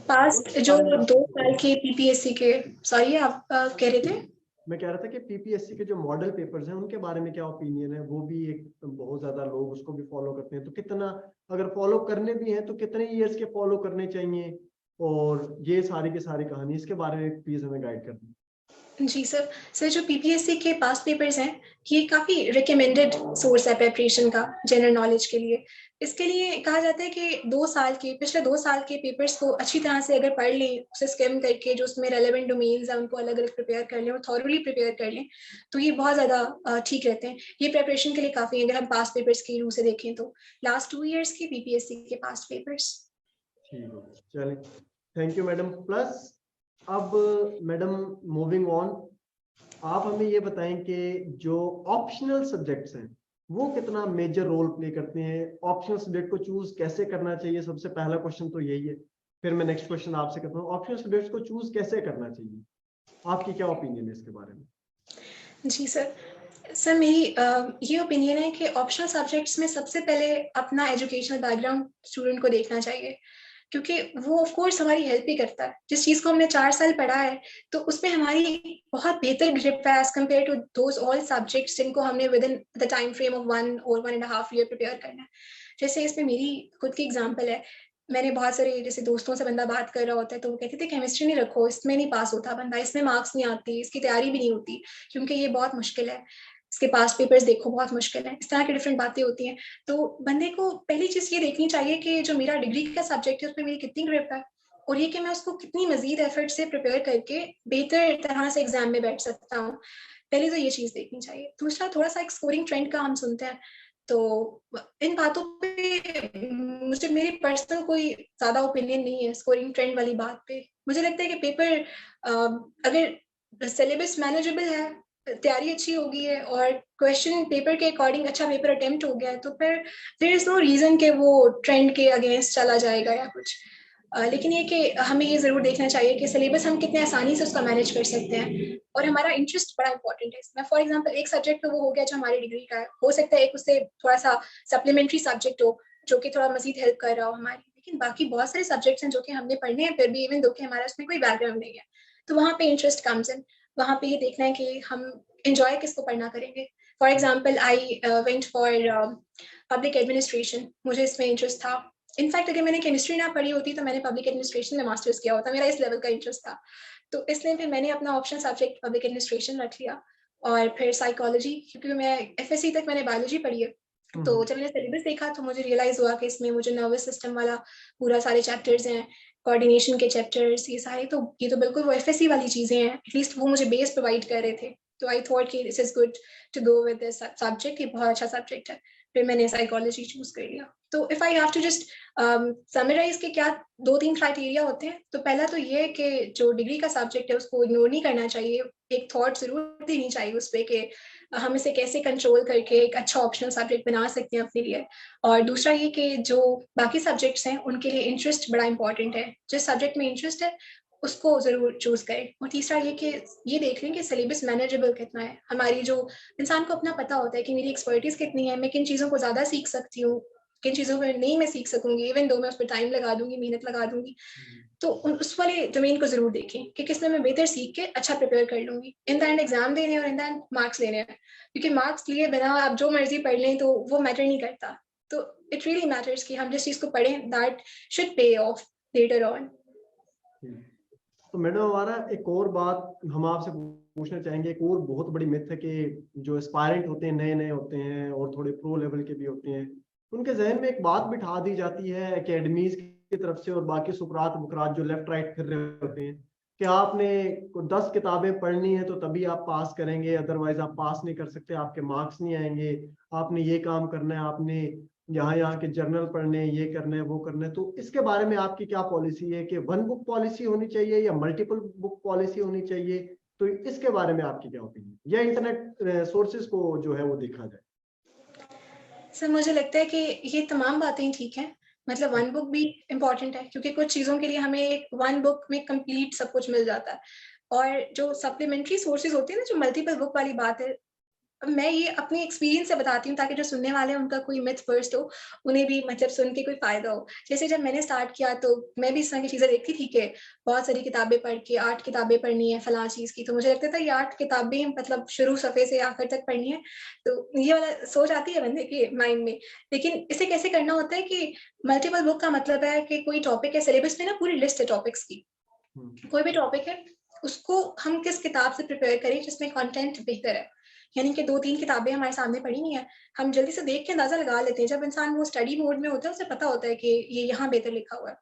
पास्ट उनके जो बारे में 2 साल के PPSC के, सॉरी आप कह रहे थे? मैं कह रहा था कि PPSC के जो मॉडल पेपर्स हैं उनके बारे में क्या ओपिनियन है? वो भी एक बहुत ज्यादा लोग उसको भी फॉलो करते हैं, तो कितना, अगर फॉलो करने भी हैं तो कितने ईयर्स के फॉलो करने चाहिए, और ये सारी की सारी कहानी, इसके बारे में प्लीज हमें गाइड कर दें। जी सर। सर जो PPSC के पास्ट पेपर्स हैं, ये काफ़ी रिकमेंडेड सोर्स है प्रेपरेशन का जनरल नॉलेज के लिए। इसके लिए कहा जाता है कि 2 साल के, पिछले 2 साल के पेपर्स को अच्छी तरह से अगर पढ़ लें, उसे स्किम करके जो उसमें रेलेवेंट डोमेन्स हैं उनको अलग अलग प्रिपेयर कर लें और थॉरली प्रिपेयर कर लें, तो ये बहुत ज़्यादा ठीक रहते हैं। ये प्रेपरेशन के लिए काफ़ी है अगर हम पास्ट पेपर्स की रूह से देखें तो। लास्ट 2 ईयर्स के PPSC के पास्ट पेपर्स। ठीक हो गया, चलें, थैंक यू मैडम। प्लस अब मैडम मूविंग ऑन, आप हमें ये बताएं कि जो ऑप्शनल सब्जेक्ट्स हैं वो कितना मेजर रोल प्ले करते हैं, ऑप्शनल सब्जेक्ट को चूज कैसे करना चाहिए? सबसे पहला क्वेश्चन तो यही है, फिर मैं नेक्स्ट क्वेश्चन आपसे करता हूँ, ऑप्शनल सब्जेक्ट्स को चूज कैसे करना चाहिए, आपकी क्या ओपिनियन है इसके बारे में? जी सर। सर मेरी ये ओपिनियन है कि ऑप्शनल सब्जेक्ट्स में सबसे पहले अपना एजुकेशनल बैकग्राउंड स्टूडेंट को देखना चाहिए, क्योंकि वो ऑफ कोर्स हमारी हेल्प ही करता है। जिस चीज़ को हमने 4 साल पढ़ा है, तो उसमें हमारी बहुत बेहतर ग्रिप है as compare to those all subjects जिनको हमने within the time frame of 1 और 1.5 ईयर प्रिपेयर करना है। जैसे इसमें मेरी खुद की एग्जाम्पल है, मैंने बहुत सारे जैसे दोस्तों से बंदा बात कर रहा होता है तो वो कहते थे केमिस्ट्री नहीं रखो, इसमें नहीं पास होता बंदा, इसमें मार्क्स नहीं आती, इसकी तैयारी भी नहीं होती क्योंकि ये बहुत मुश्किल है, इसके पास पेपर्स देखो बहुत मुश्किल है, इस तरह की डिफरेंट बातें होती हैं। तो बंदे को पहली चीज ये देखनी चाहिए कि जो मेरा डिग्री का सब्जेक्ट है उसमें मेरी कितनी ग्रिप है, और ये कि मैं उसको कितनी मजीद एफर्ट से प्रिपेयर करके बेहतर तरह से एग्जाम में बैठ सकता हूँ। पहले तो ये चीज देखनी चाहिए। दूसरा, थोड़ा सा एक स्कोरिंग ट्रेंड का हम सुनते हैं, तो इन बातों पे मुझे मेरी पर्सनल कोई ज्यादा ओपिनियन नहीं है स्कोरिंग ट्रेंड वाली बात पे। मुझे लगता है कि पेपर अगर सिलेबस मैनेजेबल है, तैयारी अच्छी होगी है और क्वेश्चन पेपर के अकॉर्डिंग अच्छा पेपर अटेम्प्ट हो गया है, तो फिर देयर इज नो रीजन कि वो ट्रेंड के अगेंस्ट चला जाएगा या कुछ। लेकिन ये कि हमें ये जरूर देखना चाहिए कि सिलेबस हम कितने आसानी से उसका मैनेज कर सकते हैं, और हमारा इंटरेस्ट बड़ा इंपॉर्टेंट है इसमें। फॉर एग्जांपल एक सब्जेक्ट तो वो हो गया जो हमारी डिग्री का है, हो सकता है एक उससे थोड़ा सा सप्लीमेंट्री सब्जेक्ट हो जो कि थोड़ा मजीद हेल्प कर रहा हो हमारी, लेकिन बाकी बहुत सारे सब्जेक्ट्स हैं जो कि हमने पढ़ने हैं फिर भी, इवन दो कि हमारा उसमें कोई बैकग्राउंड नहीं है, तो वहाँ पे इंटरेस्ट कम्स इन। वहाँ पे ये देखना है कि हम इंजॉय किसको पढ़ना करेंगे। For example I went for public administration, मुझे इसमें इंटरेस्ट था। इनफैक्ट अगर मैंने केमिस्ट्री ना पढ़ी होती तो मैंने पब्लिक एडमिनिस्ट्रेशन में मास्टर्स किया होता, मेरा इस लेवल का इंटरेस्ट था। तो इसलिए फिर मैंने अपना ऑप्शन सब्जेक्ट पब्लिक एडमिनिस्ट्रेशन रख लिया, और फिर साइकोलॉजी, क्योंकि मैं FSC तक मैंने बायोलॉजी पढ़ी है। तो जब मैंने सिलेबस देखा तो मुझे रियलाइज हुआ कि इसमें मुझे नर्वस सिस्टम वाला पूरा सारे चैप्टर्स हैं, कोऑर्डिनेशन के चैप्टर्स, ये सारे, तो ये तो बिल्कुल वो FSC वाली चीजें हैं, एटलीस्ट वो मुझे बेस प्रोवाइड कर रहे थे। तो आई थॉट कि this is good to go with this subject, ये बहुत अच्छा सब्जेक्ट है। फिर मैंने साइकोलॉजी चूज कर लिया। तो if I have to just summarise के क्या 2-3 क्राइटेरिया होते हैं, तो पहला तो ये है कि जो डिग्री का सब्जेक्ट है उसको इग्नोर नहीं करना चाहिए, एक थॉट जरूर देनी चाहिए उस पर कि हम इसे कैसे कंट्रोल करके एक अच्छा ऑप्शनल सब्जेक्ट बना सकते हैं अपने लिए। और दूसरा ये कि जो बाकी सब्जेक्ट्स हैं उनके लिए इंटरेस्ट बड़ा इंपॉर्टेंट है, जिस सब्जेक्ट में इंटरेस्ट है उसको जरूर चूज करें। और तीसरा ये कि ये देख लें कि सिलेबस मैनेजेबल कितना है। हमारी जो इंसान को अपना पता होता है कि मेरी एक्सपर्टीज कितनी है, मैं किन चीज़ों को ज़्यादा सीख सकती हूँ, किन चीज़ों को नहीं मैं सीख सकूंगी, इवन दो मैं उस पर टाइम लगा दूंगी, मेहनत लगा दूंगी। तो उस वाले डोमेन को जरूर देखें कि किसमें मैं बेहतर सीख के अच्छा प्रिपेयर कर लूंगी। इन द एंड एग्जाम देने और इन द एंड मार्क्स लेने हैं, क्योंकि मार्क्स लिए बिना आप जो मर्जी पढ़ लें तो वो मैटर नहीं करता। तो इट रियली मैटर्स कि हम जिस चीज को पढ़ें that should pay of later on. तो मैडम हमारा एक और बात हम आपसे पूछना चाहेंगे, एक और बहुत बड़ी मिथ है कि जो एस्पायरेंट होते हैं, नए नए होते हैं और थोड़े प्रो लेवल के भी होते हैं, उनके जहन में एक बात बिठा दी जाती है एकेडमीज की तरफ से और बाकी सुकरात बुकरात जो लेफ्ट राइट फिर रहे होते हैं कि आपने 10 किताबें पढ़नी है तो तभी आप पास करेंगे, अदरवाइज आप पास नहीं कर सकते, आपके मार्क्स नहीं आएंगे, आपने ये काम करना है, आपने यहाँ के जर्नल पढ़ने, ये करना है, वो करना है। तो इसके बारे में आपकी क्या पॉलिसी है कि वन बुक पॉलिसी होनी चाहिए या मल्टीपल बुक पॉलिसी होनी चाहिए? तो इसके बारे में आपकी क्या ओपिनियन, या इंटरनेट सोर्सेज को जो है वो देखा जाए? सर मुझे लगता है कि ये तमाम बातें ठीक हैं, मतलब वन बुक भी इम्पॉर्टेंट है क्योंकि कुछ चीज़ों के लिए हमें वन बुक में कंप्लीट सब कुछ मिल जाता है। और जो सप्लीमेंट्री सोर्सेज होते हैं ना, जो मल्टीपल बुक वाली बात है, मैं ये अपनी एक्सपीरियंस से बताती हूँ ताकि जो सुनने वाले हैं उनका कोई मिथ बर्स्ट हो, उन्हें भी मतलब सुन के कोई फायदा हो। जैसे जब मैंने स्टार्ट किया तो मैं भी इस तरह की चीज़ें देखती थी कि बहुत सारी किताबें पढ़ के 8 किताबें पढ़नी है फलां चीज़ की, तो मुझे लगता था ये 8 किताबें मतलब शुरू सफ़े से आखिर तक पढ़नी है। तो ये वाला सोच आती है बंदे के माइंड में। लेकिन इसे कैसे करना होता है कि मल्टीपल बुक का मतलब है कि कोई टॉपिक है, सिलेबस में ना पूरी लिस्ट है टॉपिक्स की। कोई भी टॉपिक है, उसको हम किस किताब से प्रिपेयर करें जिसमें कंटेंट बेहतर है। यानी कि 2-3 किताबें हमारे सामने पड़ी नहीं है, हम जल्दी से देख के अंदाजा लगा लेते हैं। जब इंसान वो स्टडी मोड में होता है, उसे पता होता है कि ये यहाँ बेहतर लिखा हुआ है,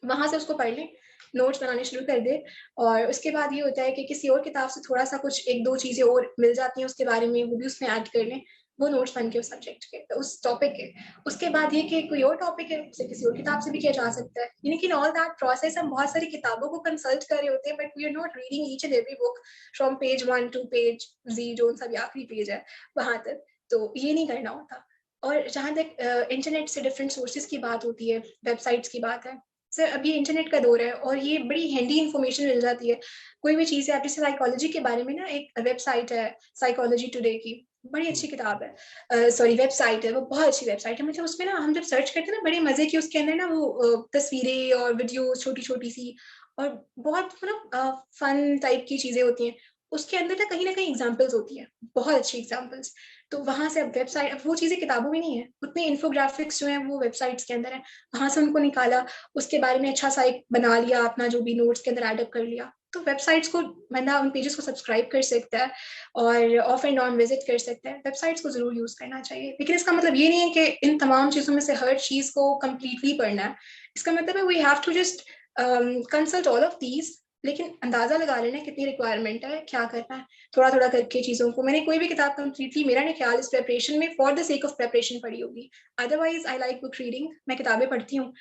वहां से उसको पढ़ लें, नोट्स बनाने शुरू कर दे। और उसके बाद ये होता है कि किसी और किताब से थोड़ा सा कुछ 1-2 चीजें और मिल जाती हैं उसके बारे में, वो भी उसमें ऐड कर लें, वो नोट्स बन के उस सब्जेक्ट के, उस टॉपिक के। उसके बाद ये कि कोई और टॉपिक है, उसे किसी और किताब से भी किया जा सकता है। लेकिन ऑल दैट प्रोसेस हम बहुत सारी किताबों को कंसल्ट कर रहे होते हैं, but we are not reading each and every book from page 1 to page Z, जो सा भी आखिरी पेज है वहां तक। तो ये नहीं करना होता। और जहां तक इंटरनेट से डिफरेंट सोर्सेज की बात होती है, वेबसाइट्स की बात है, सर अभी इंटरनेट का दौर है और ये बड़ी हैंडी इन्फॉर्मेशन मिल जाती है। कोई भी चीज़ है, आप जैसे साइकोलॉजी के बारे में ना एक वेबसाइट है साइकोलॉजी टुडे की, बड़ी अच्छी किताब है, सॉरी वेबसाइट है, वो बहुत अच्छी वेबसाइट है। मतलब उसमें ना हम जब सर्च करते हैं ना, बड़े मजे की उसके अंदर ना वो तस्वीरें और वीडियो छोटी छोटी सी और बहुत मतलब फन टाइप की चीजें होती हैं। उसके अंदर ना कहीं एग्जाम्पल्स होती हैं, बहुत अच्छी एग्जाम्पल्स। तो वहां से अब वेबसाइट, अब वो चीजें किताबों में नहीं है, उतने इन्फोग्राफिक्स जो है वो वेबसाइट्स के अंदर है, वहां से उनको निकाला, उसके बारे में अच्छा सा एक बना लिया, अपना जो भी नोट्स के अंदर एडअप कर लिया। तो वेबसाइट्स को बंदा उन पेजेस को सब्सक्राइब कर सकता है और ऑफ एंड ऑन विजिट कर सकता है। वेबसाइट्स को जरूर यूज करना चाहिए, लेकिन इसका मतलब ये नहीं है कि इन तमाम चीजों में से हर चीज को कंप्लीटली पढ़ना है। इसका मतलब है we have to just consult all of these, लेकिन अंदाजा लगा लेना कितनी रिक्वायरमेंट है, क्या करना है, थोड़ा थोड़ा करके चीजों को। मैंने कोई भी किताब कंप्लीटली, मेरा नहीं ख्याल, इस प्रेपरेशन में for the sake of preparation पढ़ी होगी। Otherwise I like book reading, मैं किताबें पढ़ती हूँ,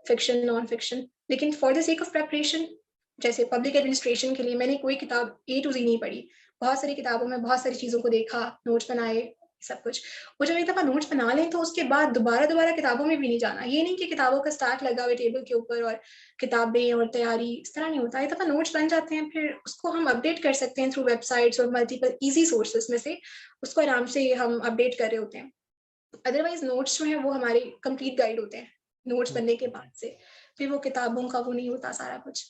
फिक्शन नॉन फिक्शन, लेकिन for the sake of preparation जैसे पब्लिक एडमिनिस्ट्रेशन के लिए मैंने कोई किताब A to Z नहीं पढ़ी। बहुत सारी किताबों में बहुत सारी चीज़ों को देखा, नोट्स बनाए, सब कुछ। और जब एक दफ़ा नोट्स बना लें तो उसके बाद दोबारा किताबों में भी नहीं जाना। ये नहीं कि किताबों का स्टैक लगा हुआ टेबल के ऊपर और किताबें और तैयारी, इस तरह नहीं होता। एक दफ़ा नोट्स बन जाते हैं, फिर उसको हम अपडेट कर सकते हैं थ्रू वेबसाइट्स और मल्टीपल ईजी सोर्सेज में से उसको आराम से हम अपडेट कर रहे होते हैं। अदरवाइज नोट्स जो है वो हमारे कंप्लीट गाइड होते हैं नोट्स बनने के बाद से, फिर वो किताबों का वो नहीं होता सारा कुछ।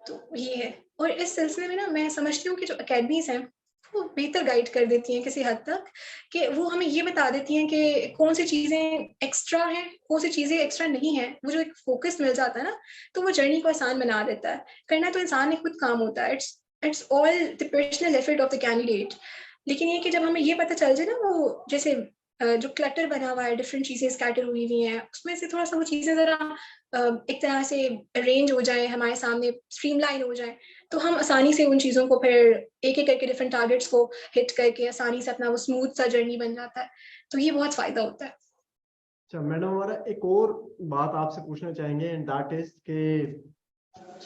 तो ये है। और इस सिलसिले में ना मैं समझती हूँ कि जो अकेडमीज हैं वो बेहतर गाइड कर देती हैं किसी हद तक, कि वो हमें ये बता देती हैं कि कौन सी चीज़ें एक्स्ट्रा हैं, कौन सी चीज़ें एक्स्ट्रा नहीं है। वो जो एक फोकस मिल जाता है ना, तो वो जर्नी को आसान बना देता है। करना तो इंसान ने खुद काम होता है, it's all the personal effort of the candidate. लेकिन ये कि जब हमें ये पता चल जाए ना, वो जैसे जो क्लटर बना हुआ है, डिफरेंट चीज़ें स्कैटर हुई हुई हैं, उसमें से थोड़ा सा वो चीज़ें ज़रा एक तरह से अरेंज हो जाए, हमारे सामने स्ट्रीमलाइन हो जाए, तो हम आसानी से उन चीज़ों को फिर एक-एक करके डिफरेंट टारगेट्स को हिट करके आसानी से अपना वो स्मूथ सा जर्नी बन जाता है। तो ये बहुत फ़ायदा होता है। अच्छा मैडम, हमारा एक और बात आपसे पूछना चाहेंगे, एंड दैट इज के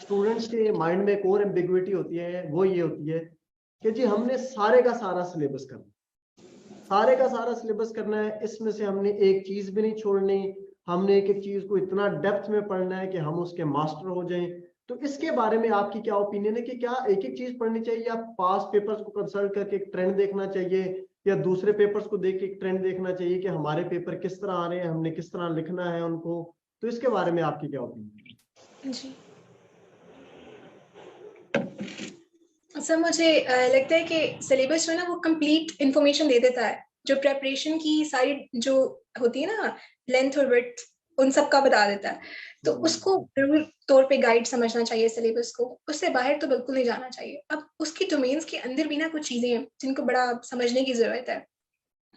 स्टूडेंट्स के माइंड में एक और एम्बिग्विटी होती है, वो ये होती है कि जी हमने सारे का सारा सिलेबस करना, सारे का सारा सिलेबस करना है, इसमें से हमने एक चीज भी नहीं छोड़नी, हमने एक एक चीज को इतना डेप्थ में पढ़ना है कि हम उसके मास्टर हो जाएं। तो इसके बारे में आपकी क्या ओपिनियन है कि क्या एक एक चीज पढ़नी चाहिए या पास पेपर्स को कंसल्ट करके एक ट्रेंड देखना चाहिए या दूसरे पेपर्स को देख के एक ट्रेंड देखना चाहिए कि हमारे पेपर किस तरह आ रहे हैं, हमने किस तरह लिखना है उनको? तो इसके बारे में आपकी क्या ओपिनियन है? जी सर, मुझे लगता है कि सिलेबस जो है ना वो कंप्लीट इंफॉर्मेशन दे देता है, जो प्रेपरेशन की सारी जो होती है ना, लेंथ और विड्थ, उन सब का बता देता है। तो उसको जरूर तौर पे गाइड समझना चाहिए सिलेबस को, उससे बाहर तो बिल्कुल नहीं जाना चाहिए। अब उसकी डोमेन्स के अंदर भी ना कुछ चीजें हैं जिनको बड़ा समझने की जरूरत है।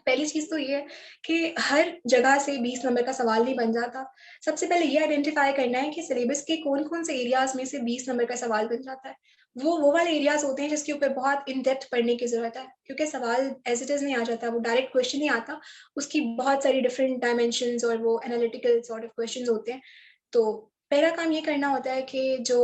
पहली चीज तो ये है कि हर जगह से 20 नंबर का सवाल नहीं बन जाता। सबसे पहले ये आइडेंटिफाई करना है कि सिलेबस के कौन कौन से एरियाज में से 20 नंबर का सवाल बन जाता है। वो वाले एरियाज होते हैं जिसके ऊपर बहुत इन डेप्थ पढ़ने की जरूरत है, क्योंकि सवाल एज इट इज नहीं आ जाता, वो डायरेक्ट क्वेश्चन नहीं आता, उसकी बहुत सारी डिफरेंट डायमेंशंस और वो एनालिटिकल सॉर्ट ऑफ क्वेश्चंस होते हैं। तो पहला काम ये करना होता है कि जो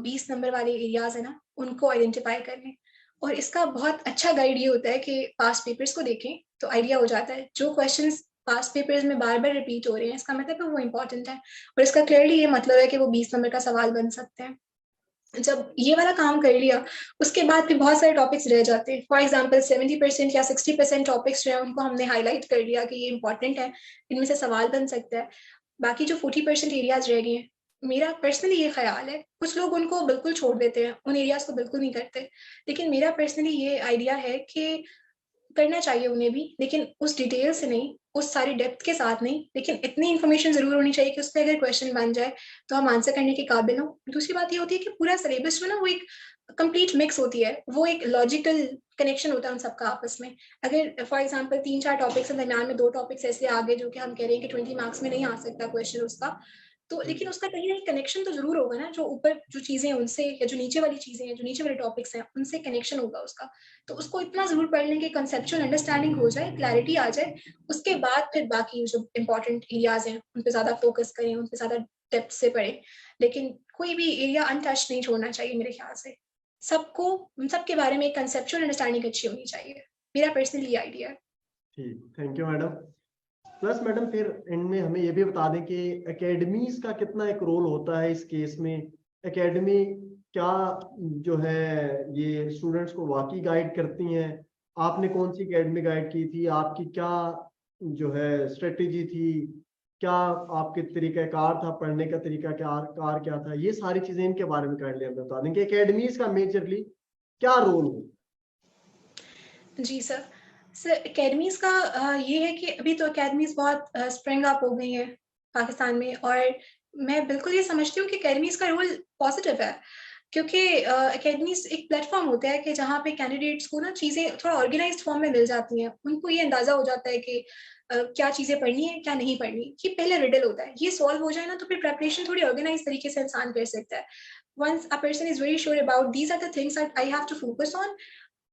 20 नंबर वाले एरियाज है ना, उनको आइडेंटिफाई कर लें। और इसका बहुत अच्छा गाइड ये होता है कि पास्ट पेपर्स को देखें तो आइडिया हो जाता है जो क्वेश्चंस पास्ट पेपर्स में बार बार रिपीट हो रहे हैं, इसका मतलब है वो इंपॉर्टेंट है और इसका क्लियरली ये मतलब है कि वो 20 नंबर का सवाल बन सकते हैं। जब ये वाला काम कर लिया, उसके बाद फिर बहुत सारे टॉपिक्स रह जाते हैं। फॉर एग्जाम्पल 70% या 60% टॉपिक्स जो है उनको हमने हाईलाइट कर लिया कि ये इंपॉर्टेंट है, इनमें से सवाल बन सकता है। बाकी जो 40% एरियाज रह गए हैं, मेरा पर्सनली ये ख्याल है, कुछ लोग उनको बिल्कुल छोड़ देते हैं, उन एरियाज को बिल्कुल नहीं करते, लेकिन मेरा पर्सनली ये आइडिया है कि करना चाहिए उन्हें भी, लेकिन उस डिटेल से नहीं, उस सारी डेप्थ के साथ नहीं, लेकिन इतनी इन्फॉर्मेशन जरूर होनी चाहिए कि उस पर अगर क्वेश्चन बन जाए तो हम आंसर करने के काबिल हो। दूसरी बात ये होती है कि पूरा सिलेबस जो ना वो एक कंप्लीट मिक्स होती है, वो एक लॉजिकल कनेक्शन होता है उन सबका आपस में। अगर फॉर एग्जांपल 3-4 टॉपिक्स हैं, दरमियान में 2 टॉपिक्स ऐसे आगे जो कि हम कह रहे हैं कि 20 मार्क्स में नहीं आ सकता क्वेश्चन उसका, तो लेकिन उसका कहीं ना कहीं कनेक्शन तो जरूर होगा ना, जो ऊपर जो चीजें उनसे या जो नीचे वाली चीजें हैं, जो नीचे वाले टॉपिक्स हैं उनसे कनेक्शन होगा उसका। तो उसको इतना जरूर पढ़ लें कि कंसेप्चुअल अंडरस्टैंडिंग हो जाए, क्लैरिटी आ जाए। उसके बाद फिर बाकी जो इंपॉर्टेंट एरियाज हैं उन पर ज्यादा फोकस करें, उन पर ज्यादा डेप्थ से पढ़ें, लेकिन कोई भी एरिया अनटच नहीं छोड़ना चाहिए मेरे ख्याल से। सबको उन सब के बारे में कंसेप्चुअल अंडरस्टैंडिंग अच्छी होनी चाहिए, मेरा पर्सनली आइडिया है। ठीक, thank you madam. Plus madam फिर इनमें हमें ये भी बता दें कि एकेडमीज का कितना एक रोल होता है इस केस में। एकेडमी क्या जो है ये स्टूडेंट्स को वाकई गाइड करती हैं? आपने कौन सी एकेडमी गाइड की थी? आपकी क्या जो है स्ट्रेटेजी थी? क्या आपके तरीकाकार था? पढ़ने का तरीका क्या था? ये सारी चीजें इनके बारे में काइंडली हमें बता दें कि एकेडमीज का मेजरली क्या रोल हो। जी सर। सर एकेडमीज का ये है कि अभी तो एकेडमीज बहुत स्प्रिंग अप हो गई हैं पाकिस्तान में, और मैं बिल्कुल ये समझती हूँ कि एकेडमीज का रोल पॉजिटिव है, क्योंकि एकेडमीज एक प्लेटफॉर्म होता है कि जहाँ पे कैंडिडेट्स को ना चीज़ें थोड़ा ऑर्गेनाइज्ड फॉर्म में मिल जाती हैं, उनको ये अंदाजा हो जाता है कि क्या चीज़ें पढ़नी है क्या नहीं पढ़नी। ये पहले रिडल होता है, ये सॉल्व हो जाए ना तो फिर प्रेपरेशन थोड़ी ऑर्गेनाइज तरीके से इंसान कर सकता है। Once a person is very sure about these are the things that I have to focus on,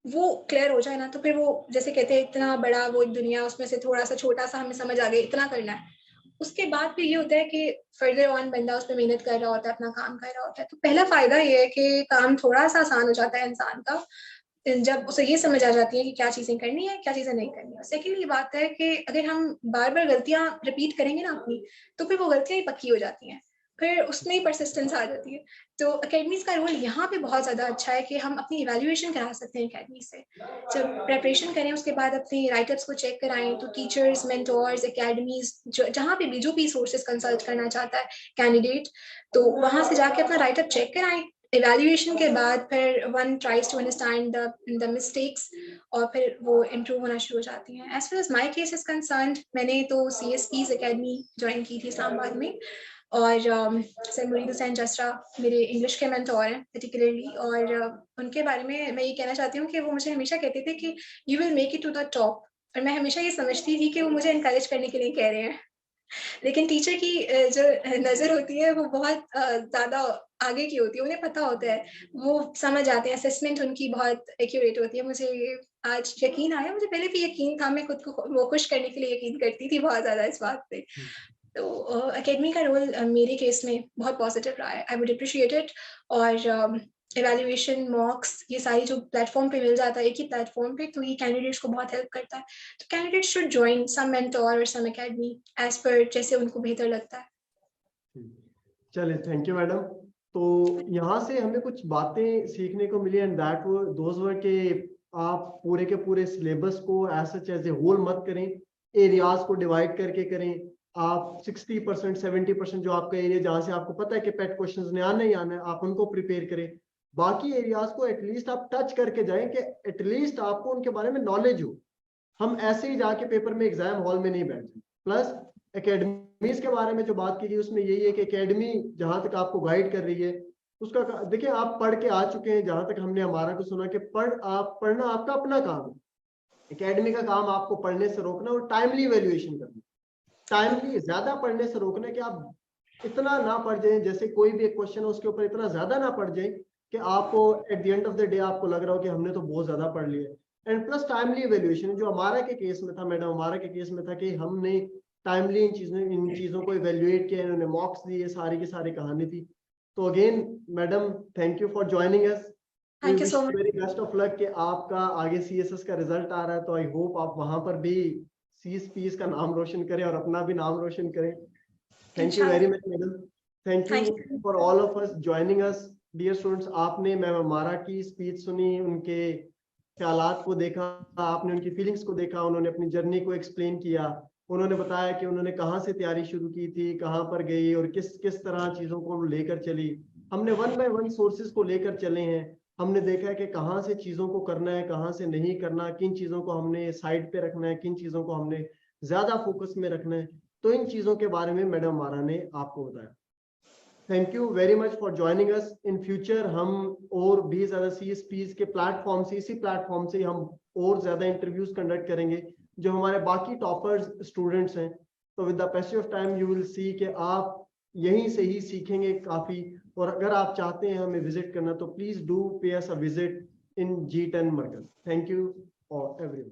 वो क्लियर हो जाए ना तो फिर वो जैसे कहते हैं इतना बड़ा वो एक दुनिया, उसमें से थोड़ा सा छोटा सा हमें समझ आ गया इतना करना है। उसके बाद फिर ये होता है कि फर्दर ऑन बंदा उस पर मेहनत कर रहा होता है, अपना काम कर रहा होता है। तो पहला फायदा ये है कि काम थोड़ा सा आसान हो जाता है इंसान का, जब उसे ये समझ आ जाती है कि क्या चीजें करनी है क्या चीजें नहीं करनी है। सेकेंड ये बात है कि अगर हम बार बार गलतियां रिपीट करेंगे ना अपनी, तो फिर वो गलतियां ही पक्की हो जाती हैं, फिर उसमें ही परसिस्टेंस आ जाती है। तो अकेडमीज का रोल यहाँ पे बहुत ज्यादा अच्छा है कि हम अपनी इवैल्यूएशन करा सकते हैं अकेडमी से। जब प्रेपरेशन करें उसके बाद अपने राइटअप्स को चेक कराएं, तो टीचर्स, मेंटोर्स, अकेडमीज जहाँ पे भी जो भी सोर्सेज कंसल्ट करना चाहता है कैंडिडेट, तो वहां से जाके अपना राइटअप चेक कराएं। इवैल्यूएशन के बाद फिर one tries to understand the mistakes, और फिर वो इम्प्रूव होना शुरू हो जाती हैं। As far as my case is concerned, मैंने तो CSP's अकेडमी ज्वाइन की थी इस्लामाबाद में, और सर मुरीद हुसैन जसरा मेरे इंग्लिश के मेंटोर हैं पर्टिकुलरली, और उनके बारे में मैं ये कहना चाहती हूँ कि वो मुझे हमेशा कहते थे कि you will make it to the top, और मैं हमेशा ये समझती थी कि वो मुझे इनकरेज करने के लिए कह रहे हैं। लेकिन टीचर की जो नज़र होती है वो बहुत ज़्यादा आगे की होती है, उन्हें पता होता है, वो समझ आते हैं, असेसमेंट उनकी बहुत एक्यूरेट होती है। मुझे आज यकीन आया, मुझे पहले भी यकीन था, मैं खुद को वो खुश करने के लिए यकीन करती थी बहुत ज़्यादा इस बात पे। तो अकेडमी का रोल मेरे केस में बहुत पॉजिटिव रहा है, आई वुड अप्रिशिएट इट। और इवैल्यूएशन, मॉक्स, ये सारी जो प्लेटफॉर्म पे मिल जाता है एक ही प्लेटफॉर्म पे, तो ये कैंडिडेट्स को बहुत हेल्प करता है। तो candidates should join some mentor और सम अकेडमी एज पर जैसे उनको बेहतर लगता है। चलिए, थैंक यू मैडम। तो यहाँ से हमें कुछ बातें सीखने को मिली एंड दैट दोज वर के आप पूरे के पूरे सिलेबस को as such as a whole मत करें, एरियाज को डिवाइड करके करें। आप 60% 70% जो आपका एरिया जहाँ से आपको पता है कि पेट क्वेश्चंस ने आना ही आना है, आप उनको प्रिपेयर करें। बाकी एरियाज को एटलीस्ट आप टच करके जाएं कि एटलीस्ट आपको उनके बारे में नॉलेज हो। हम ऐसे ही जाके पेपर में एग्जाम हॉल में नहीं बैठ जाए। प्लस एकेडमीज के बारे में जो बात की गई उसमें यही है कि एकेडमी जहां तक आपको गाइड कर रही है उसका देखिए, आप पढ़ के आ चुके हैं, जहां तक हमने हमारा को सुना कि पढ़ना आपका अपना काम है। एकेडमी का काम आपको पढ़ने से रोकना और टाइमली इवेल्युएशन करना। टाइमली ज्यादा पढ़ने से रोकना कि आप इतना ना पढ़ जाए, जैसे कोई भी एक क्वेश्चन है उसके ऊपर इतना ज्यादा ना पढ़ जाए कि आपको at the end of the day आपको लग रहा हो कि हमने तो बहुत ज्यादा पढ़ लिया। एंड प्लस टाइमली इवेल्युएशन, जो हमारा के केस में था मैडम, हमारा के केस में था कि हमने टाइमली इन चीजों को इवेल्युएट किया, इन्होंने मॉक्स दिए, सारी की सारी कहानी थी। तो again madam thank you for joining us. Thank you so much. Very best of luck कि आपका आगे सीएसएस का रिजल्ट आ रहा है, तो आई होप आप वहां पर भी सीएसपीएस का नाम रोशन करें और अपना भी नाम रोशन करें। Thank you very much madam. Thank you for all of us joining us. Dear students, आपने मैम अमारा की स्पीच सुनी, उनके ख्यालात को देखा, आपने उनकी फीलिंग्स को देखा, उन्होंने अपनी जर्नी को एक्सप्लेन किया, उन्होंने बताया कि उन्होंने कहाँ से तैयारी शुरू की थी, कहाँ पर गई और किस किस तरह चीजों को लेकर चली। हमने वन बाय वन सोर्सेज को लेकर चले हैं। हमने देखा है कि कहाँ से चीजों को करना है, कहाँ से नहीं करना, किन चीजों को हमने साइड पे रखना है, किन चीजों को हमने ज्यादा फोकस में रखना है। तो इन चीजों के बारे में मैडम हमारा ने आपको बताया। Thank you very much for joining us. In future हम और भी ज्यादा सीएसपीज के प्लेटफॉर्म से, इसी प्लेटफॉर्म से हम और ज्यादा इंटरव्यूज कंडक्ट करेंगे जो हमारे बाकी टॉपर्स स्टूडेंट्स हैं। तो with the passage of time you will see कि आप यहीं से ही सीखेंगे काफी। और अगर आप चाहते हैं हमें विजिट करना तो please do pay us a visit in G10 मरकज। Thank you for everyone.